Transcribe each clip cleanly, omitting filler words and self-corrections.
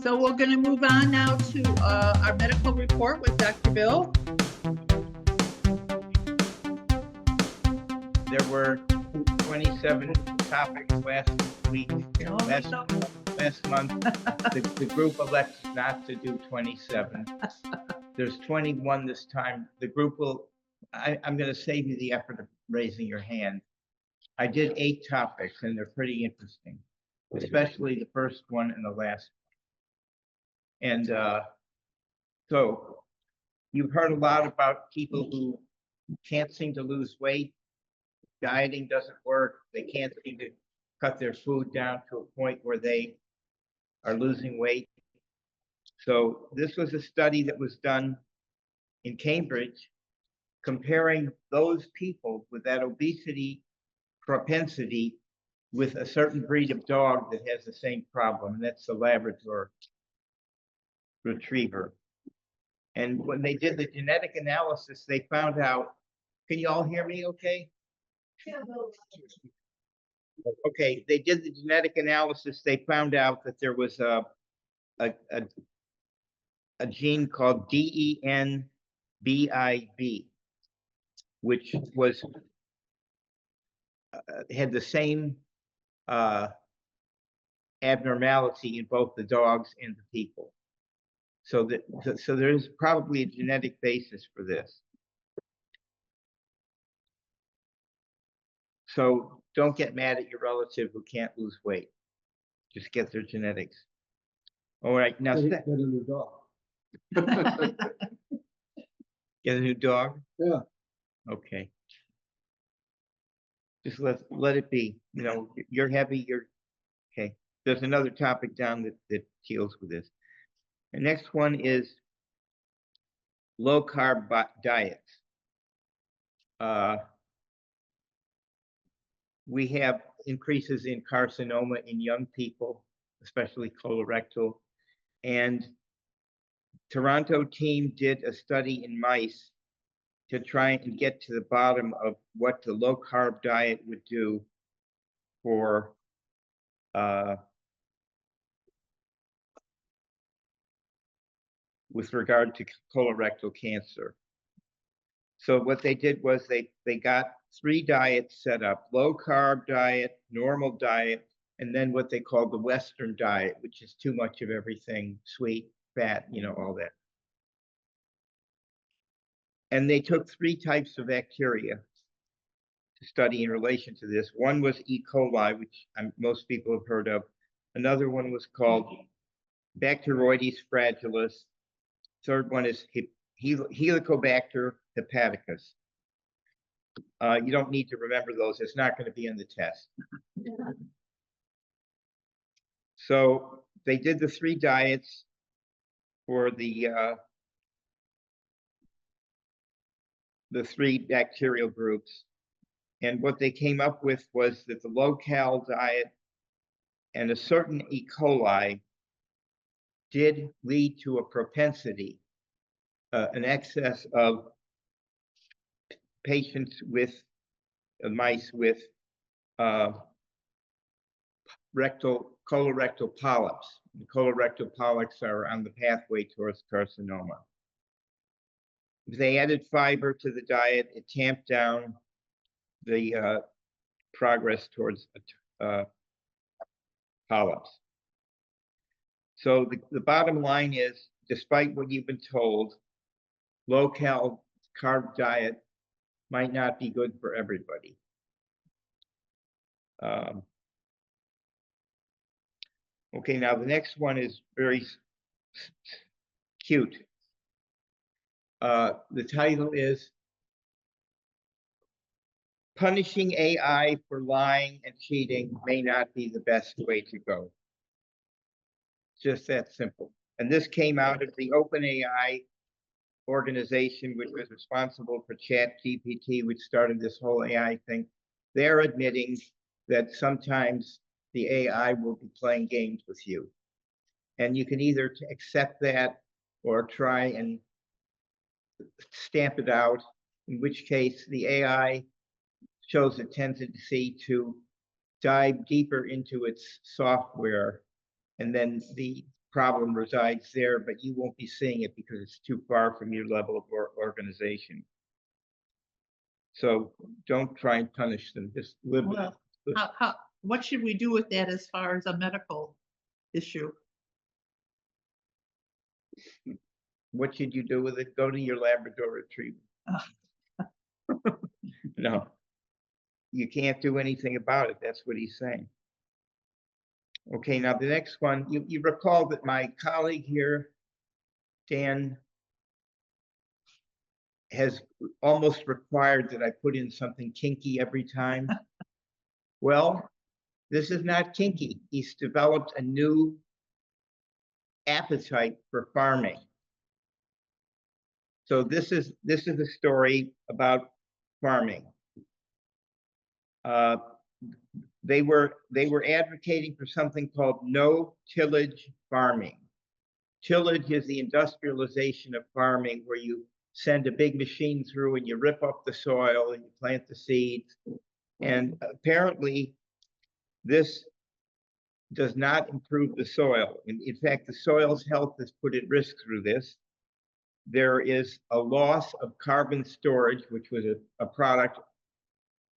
So we're going to move on now to our medical report with Dr. Bill. There were 27 topics last week, last month. The group elects not to do 27. There's 21 this time. The group will, I'm going to save you the effort of raising your hand. I did 8 topics and they're pretty interesting, especially the first one and the last one. And so you've heard a lot about people who can't seem to lose weight. Dieting doesn't work. They can't seem to cut their food down to a point where they are losing weight. So this was a study that was done in Cambridge, comparing those people with that obesity propensity with a certain breed of dog that has the same problem, and that's the Labrador Retriever. And when they did the genetic analysis, they found out, can you all hear me okay? Okay, they did the genetic analysis. They found out that there was a gene called DENBIB, which was had the same abnormality in both the dogs and the people. So there's probably a genetic basis for this. So don't get mad at your relative who can't lose weight. Just get their genetics. All right, now Get a new dog. Get a new dog? Yeah. Okay. Just let it be. You know, you're heavy, you're okay. There's another topic down that deals with this. The next one is low carb diets. We have increases in carcinoma in young people, especially colorectal. And Toronto team did a study in mice to try and get to the bottom of what the low carb diet would do for with regard to colorectal cancer. So what they did was they got 3 diets set up: low carb diet, normal diet, and then what they call the Western diet, which is too much of everything, sweet, fat, you know, all that. And they took 3 types of bacteria to study in relation to this. One was E. coli, which most people have heard of. Another one was called Bacteroides fragilis. Third one is Helicobacter hepaticus. You don't need to remember those. It's not going to be in the test. So they did the 3 diets for the 3 bacterial groups. And what they came up with was that the low-cal diet and a certain E. coli did lead to a propensity, an excess of patients with mice with colorectal polyps. The colorectal polyps are on the pathway towards carcinoma. If they added fiber to the diet, it tamped down the progress towards polyps. So the bottom line is, despite what you've been told, low-cal carb diet might not be good for everybody. Okay, now the next one is very cute. The title is Punishing AI for Lying and Cheating May Not Be the Best Way to Go. Just that simple. And this came out of the OpenAI organization, which was responsible for ChatGPT, which started this whole AI thing. They're admitting that sometimes the AI will be playing games with you. And you can either accept that or try and stamp it out, in which case the AI shows a tendency to dive deeper into its software, and then the problem resides there, but you won't be seeing it because it's too far from your level of organization. So don't try and punish them, just live with it. Well, what should we do with that as far as a medical issue? What should you do with it? Go to your Labrador retriever. No, you can't do anything about it. That's what he's saying. Okay, now the next one, you recall that my colleague here, Dan, has almost required that I put in something kinky every time. Well, this is not kinky. He's developed a new appetite for farming. So this is a story about farming. They were advocating for something called no tillage farming. Tillage is the industrialization of farming, where you send a big machine through and you rip up the soil and you plant the seeds. And apparently this does not improve the soil. In fact, the soil's health is put at risk through this. There is a loss of carbon storage, which was a product,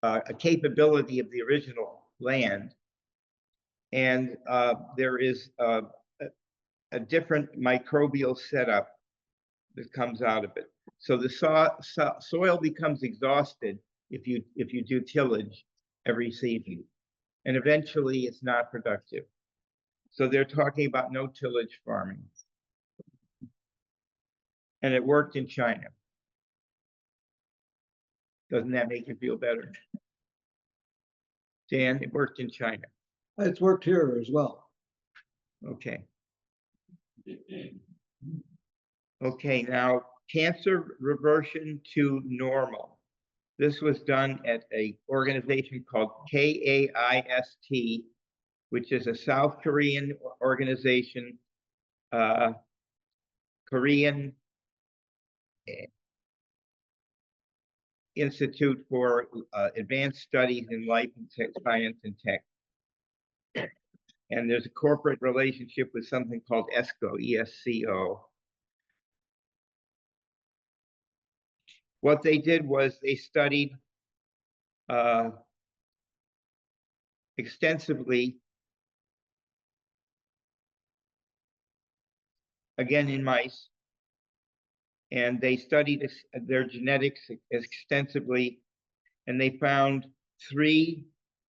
a capability of the original land. And there is a different microbial setup that comes out of it. So the soil becomes exhausted if you do tillage every season, and eventually it's not productive. So they're talking about no tillage farming. And it worked in China. Doesn't that make you feel better? Dan, it worked in China. It's worked here as well. Okay. Okay, now cancer reversion to normal. This was done at an organization called KAIST, which is a South Korean organization, Korean Institute for Advanced Studies in Life and Science and Tech. And there's a corporate relationship with something called ESCO, E-S-C-O. What they did was they studied extensively, again in mice, and they studied their genetics extensively, and they found 3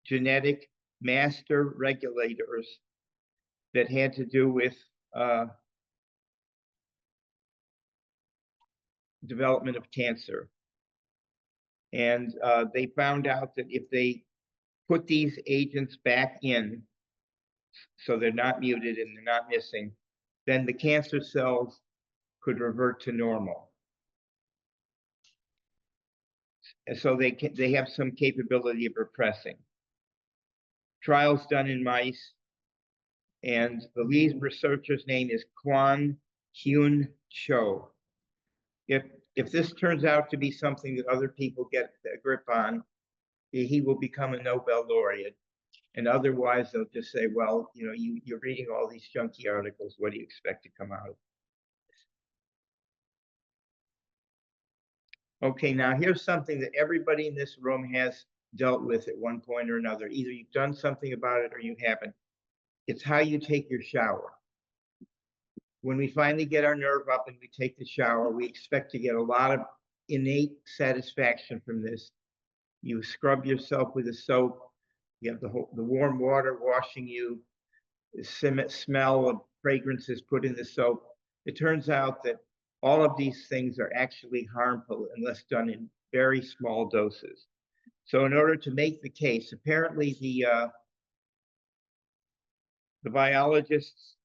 genetic master regulators that had to do with development of cancer. And they found out that if they put these agents back in, so they're not muted and they're not missing, then the cancer cells could revert to normal. And so they have some capability of repressing. Trials done in mice, and the lead researcher's name is Kwon Hyun Cho. If this turns out to be something that other people get a grip on, he will become a Nobel laureate. And otherwise, they'll just say, well, you know, you're reading all these junky articles. What do you expect to come out? Okay, now here's something that everybody in this room has dealt with at one point or another. Either you've done something about it or you haven't. It's how you take your shower. When we finally get our nerve up and we take the shower, we expect to get a lot of innate satisfaction from this. You scrub yourself with a soap. You have the warm water washing you. The smell of fragrances put in the soap. It turns out that all of these things are actually harmful unless done in very small doses. So in order to make the case, apparently the biologists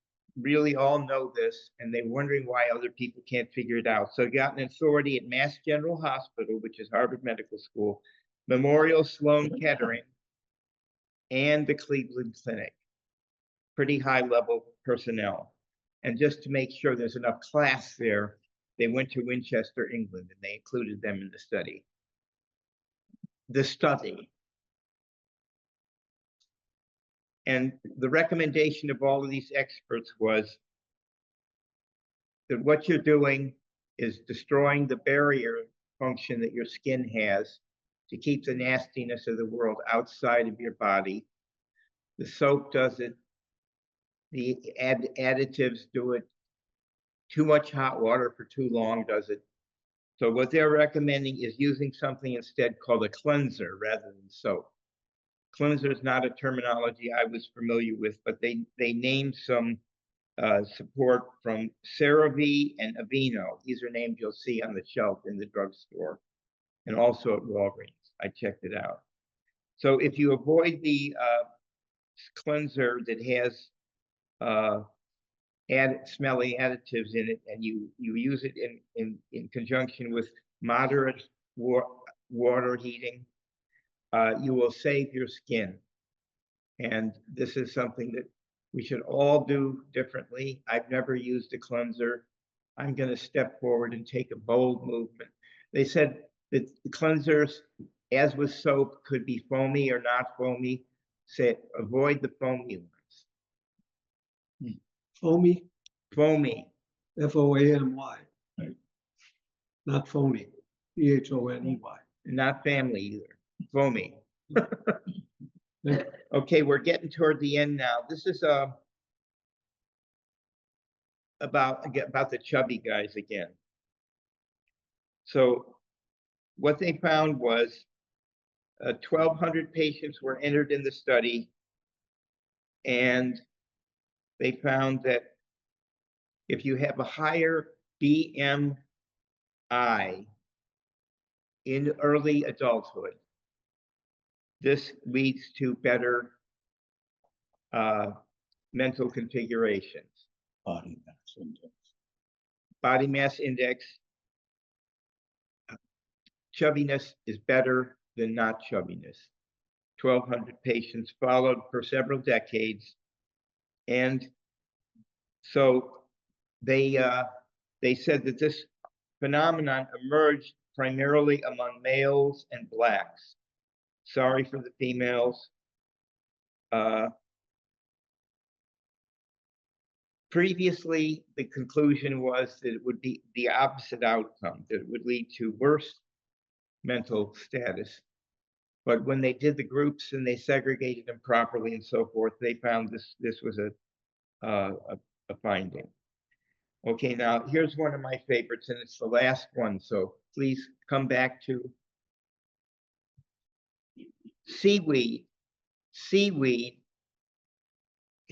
really all know this, and they're wondering why other people can't figure it out. So got an authority at Mass General Hospital, which is Harvard Medical School, Memorial Sloan Kettering, and the Cleveland Clinic. Pretty high level personnel. And just to make sure there's enough class there, they went to Winchester, England, and they included them in the study. And the recommendation of all of these experts was that what you're doing is destroying the barrier function that your skin has to keep the nastiness of the world outside of your body. The soap does it. The additives do it. Too much hot water for too long does it. So what they're recommending is using something instead called a cleanser rather than soap. Cleanser is not a terminology I was familiar with, but they named some support from CeraVe and Aveeno. These are names you'll see on the shelf in the drugstore and also at Walgreens. I checked it out. So if you avoid the cleanser that has smelly additives in it, and you use it in conjunction with moderate water heating, you will save your skin. And this is something that we should all do differently. I've never used a cleanser. I'm going to step forward and take a bold movement. They said that the cleansers, as with soap, could be foamy or not foamy. Say, avoid the foamy ones. Foamy, Foamy. F-O-A-M-Y. Not phony, P-H-O-N-E-Y. Not family either. Foamy. Okay, we're getting toward the end now. This is about the chubby guys again. So what they found was 1,200 patients were entered in the study, and they found that if you have a higher BMI in early adulthood, this leads to better mental configurations. Body mass index. Body mass index, chubbiness is better than not chubbiness. 1,200 patients followed for several decades. And so they said that this phenomenon emerged primarily among males and blacks. Sorry for the females. Previously, the conclusion was that it would be the opposite outcome, that it would lead to worse mental status. But when they did the groups and they segregated them properly and so forth, they found this was a finding. Okay, now here's one of my favorites, and it's the last one. So please come back to seaweed. Seaweed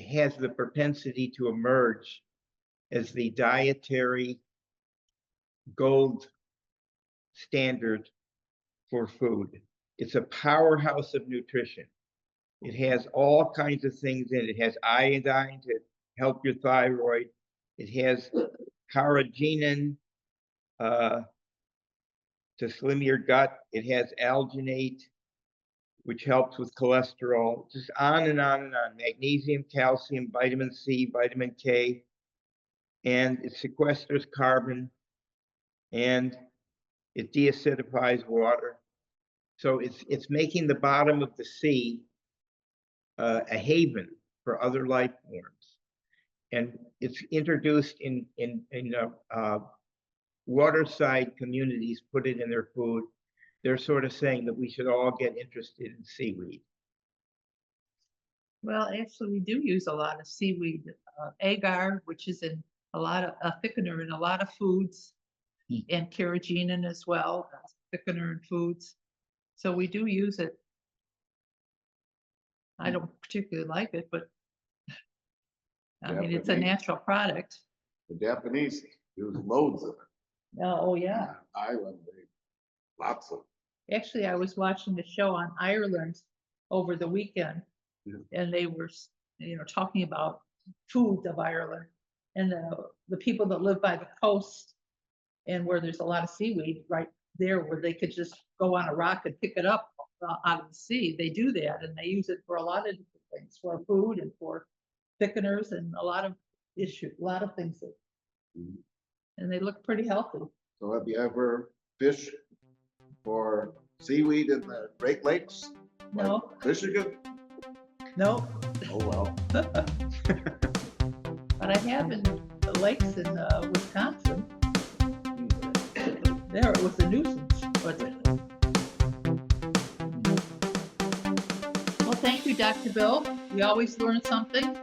has the propensity to emerge as the dietary gold standard for food. It's a powerhouse of nutrition. It has all kinds of things in it. It has iodine to help your thyroid. It has carrageenan to slim your gut. It has alginate, which helps with cholesterol, just on and on and on. Magnesium, calcium, vitamin C, vitamin K, and it sequesters carbon, and it deacidifies water. So it's making the bottom of the sea a haven for other life forms. And it's introduced in waterside communities, put it in their food. They're sort of saying that we should all get interested in seaweed. Well, actually, we do use a lot of seaweed, agar, which is in a lot of a thickener in a lot of foods, and carrageenan as well, thickener in foods. So we do use it. I don't particularly like it, but I mean, it's a natural product. The Japanese use loads of it. Oh, yeah. Island, lots of. Actually, I was watching a show on Ireland over the weekend, and they were, talking about foods of Ireland and the people that live by the coast and where there's a lot of seaweed right there, where they could just go on a rock and pick it up out of the sea. They do that, and they use it for a lot of different things, for food and for thickeners and a lot of things. And they look pretty healthy. So have you ever fished for seaweed in the Great Lakes? No. Like Michigan? No. Oh, well. But I have in the lakes in Wisconsin. There, it was a nuisance, but. Well, thank you, Dr. Bill. We always learn something.